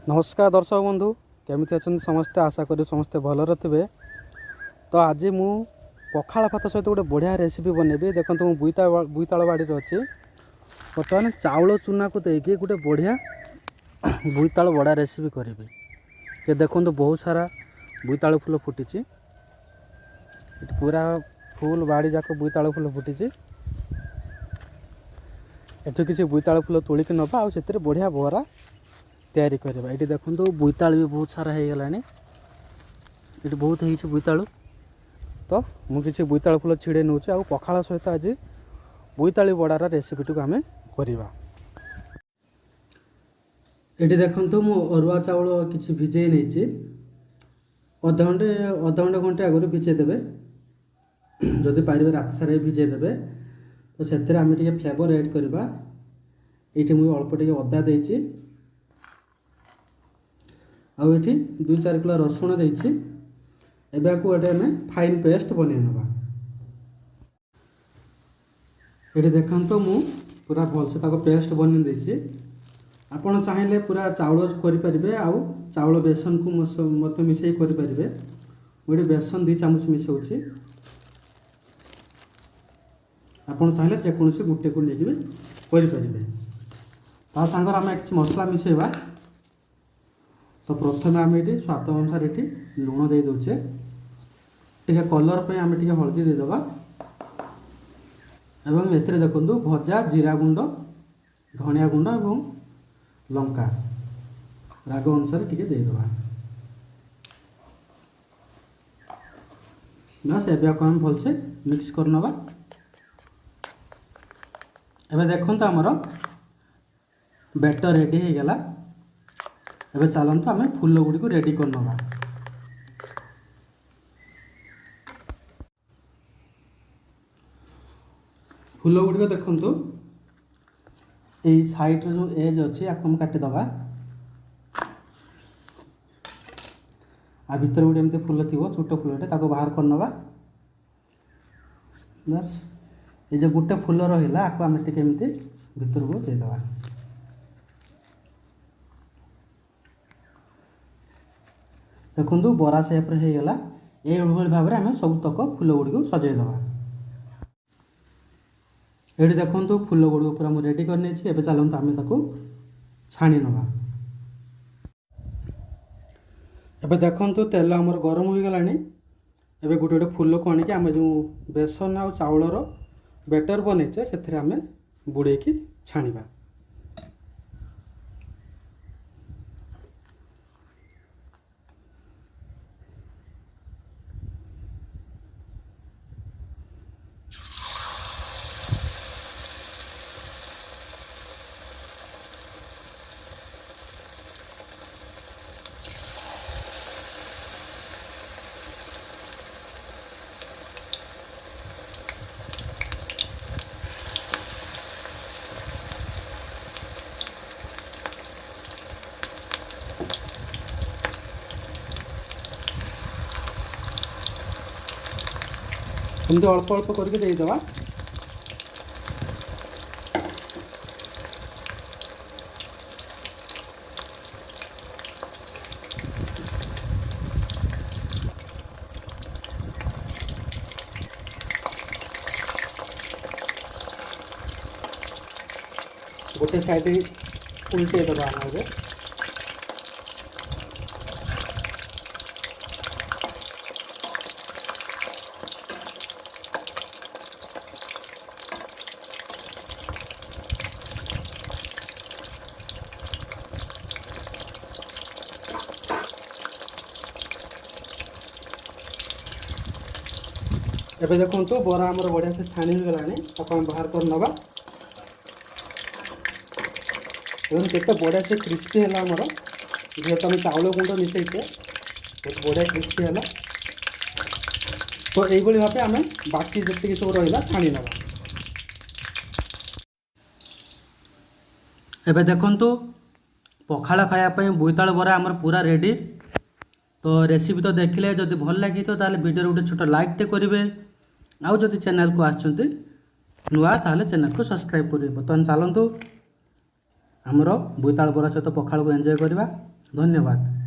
नमस्कार दर्शक बंधु केमी अच्छा समस्ते आशा करी समस्ते भलर थे। तो आज मु पखाड़ भात सहित गोटे बढ़िया रेसिपी बनैबी। देखो मुझे बुईताल बाड़ी अच्छी बर्तमान चाउल चूना को देकी गोटे बढ़िया बुईताल बड़ा रेसिपी करी। ये देखो बहुत सारा बुईताल फूल फुटी पूरा फुल बाड़ी जाक बुईताल फूल फुटी एठू किसी बुईताल फूल तोलिक नवा आउ से बढ़िया बरा तैयारी करवा। ये देखो बुईताल भी बहुत सारा हो गलानी ये बहुत हो बुईतालु। तो मुझे बुईताल फूल छिड़े नौ आ पखाड़ सहित आज बुईताली बड़ार रेसिपी टी आम करवा। ये देखो मु अरुआ चाउल किसी भिजे नहीं अध घंटे घंटे आगुरी भिजे देवे। जदि पारे रात सारा भिजे देवे तो से फ्लेवर ऐड करवा। ये मुझे अल्प टे अदा देती आठी 2-4 किलो रसुण देती। एबे गोटे आम फाइन पेस्ट बन नवा। ये देखो मु पूरा भलसे पेस्ट बन देती। आपड़ चाहिए पूरा चाउल करें आउ चाउल बेसन को मत मिसई करें। मुझे बेसन 2 चामच मिसाऊँ। आपड़ चाहिए जेकोसी गुटे को लेकिन करें। ता सांगर आम किसी मसला मिसेवा। तो प्रथम आम ये स्वाद अनुसार ये लुण दे दूचे टे कलर पे आम टे हल्दी देदेबा एवं एथे देखो भजा जीरा गुंड धनिया गुंड और लंका राग अनुसार टे देदेबा। बस एवं आम भलसे मिक्स करनवा। एबे देखो आमर बैटर रेडी हो गला। एबे चलते आम फूल गुड़ी को रेडी करनवा। फूल गुड़ी देखु यही साइड जो एज अच्छी आपको काटिदबा। आ भीतर गोटे एमती फूल थी छोट फूलटे ताको बाहर करनवा। बस ये जो गोटे फूल रहा आपको आम टे भीतर को देदेबा। देखु बरा सेप्रे होगला। ये भाव में आम सब तक फूल गुड़ी को सजईदबा। ये देखो फूल गुड़ी पूरा मुझे रेडी कर चलते आम ताको छाणी नवा। एबे देखो तेल आमर गरम हो गला। एबे गोटे गोटे फूल को आनिक आम जो बेसन आ चाउलर बैटर बनईचे से आम बुड़े की छाणीबा। एमती अल्प अल्प करके देदेबा। गोटे साइड उल्टे दबा आगे। एबे देखो बरा आमर बढ़िया से छाणी हो गलानी ताको हम बाहर कर नवा। एवं केते बढ़िया से क्रिस्पी है आमर जेहेतु आम चाउल गुंड मिसईचे बहुत बढ़िया क्रिस्पी है। तो यही भाव आम बाकी जी सब रहा छाणी नवा। एबे देखो पखाड़ खायापी बोईताल बरा आमर पूरा रेडी। तो रेसिपी तो देखले जदि भल लगी तो वीडियो गोटे छोट लाइक टे करेंगे। आउ जदि चैनल को आसुँच नुआ ताहले चैनल को सब्सक्राइब करेंगे। बर्तमान चलतु आमर बोईताल बरा सहित पखाड़ को एंजॉय करवा। ଧନ୍ୟବାଦ।